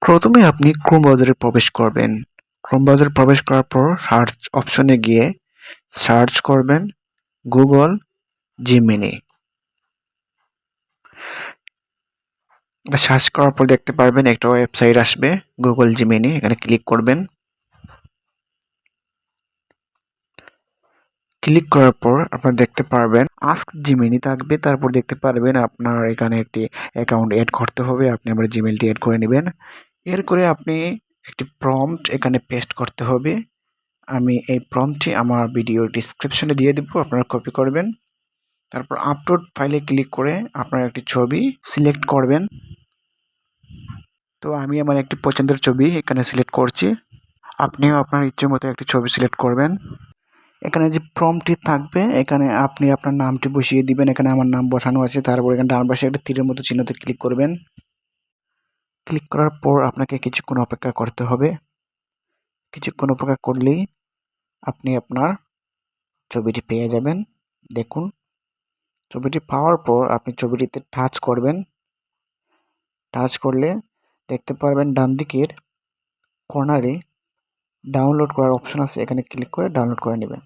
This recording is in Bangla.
প্রথমে আপনি ক্রোম ব্রাউজারে প্রবেশ করবেন। ক্রোম ব্রাউজারে প্রবেশ করার পর সার্চ অপশনে গিয়ে সার্চ করবেন গুগল জিমিনি। সার্চ করার পর দেখতে পারবেন একটা ওয়েবসাইট আসবে গুগল জিমিনি, এখানে ক্লিক করবেন। ক্লিক করার পর আপনারা দেখতে পারবেন আস্ক জিমিনি থাকবে, তারপর দেখতে পারবেন আপনার এখানে একটি অ্যাকাউন্ট এড করতে হবে। আপনি আমার জিমেলটি এড করে নেবেন। এর করে আপনি একটি প্রম্পট এখানে পেস্ট করতে হবে। আমি এই প্রম্পটটি আমার ভিডিওর ডিসক্রিপশনে দিয়ে দেবো, আপনারা কপি করবেন। তারপর আপলোড ফাইলে ক্লিক করে আপনারা একটি ছবি সিলেক্ট করবেন। তো আমি আমার একটি পছন্দের ছবি এখানে সিলেক্ট করছি। আপনিও আপনার ইচ্ছে মতো একটি ছবি সিলেক্ট করবেন। এখানে যে প্রম্পটটি থাকবে এখানে আপনি আপনার নামটি বসিয়ে দিবেন। এখানে আমার নাম বসানো আছে। তারপর এখানে ডান পাশে একটা তীরের মতো চিহ্নতে ক্লিক করবেন। ক্লিক করার পর আপনাকে কিছুক্ষণ অপেক্ষা করতে হবে। কিছুক্ষণ অপেক্ষা করলেই আপনি আপনার ছবিটি পেয়ে যাবেন। দেখুন, ছবিটি পাওয়ার পর আপনি ছবিটিতে টাচ করবেন। টাচ করলে দেখতে পারবেন ডান দিকের কর্নারে ডাউনলোড করার অপশন আছে, এখানে ক্লিক করে ডাউনলোড করে নেবেন।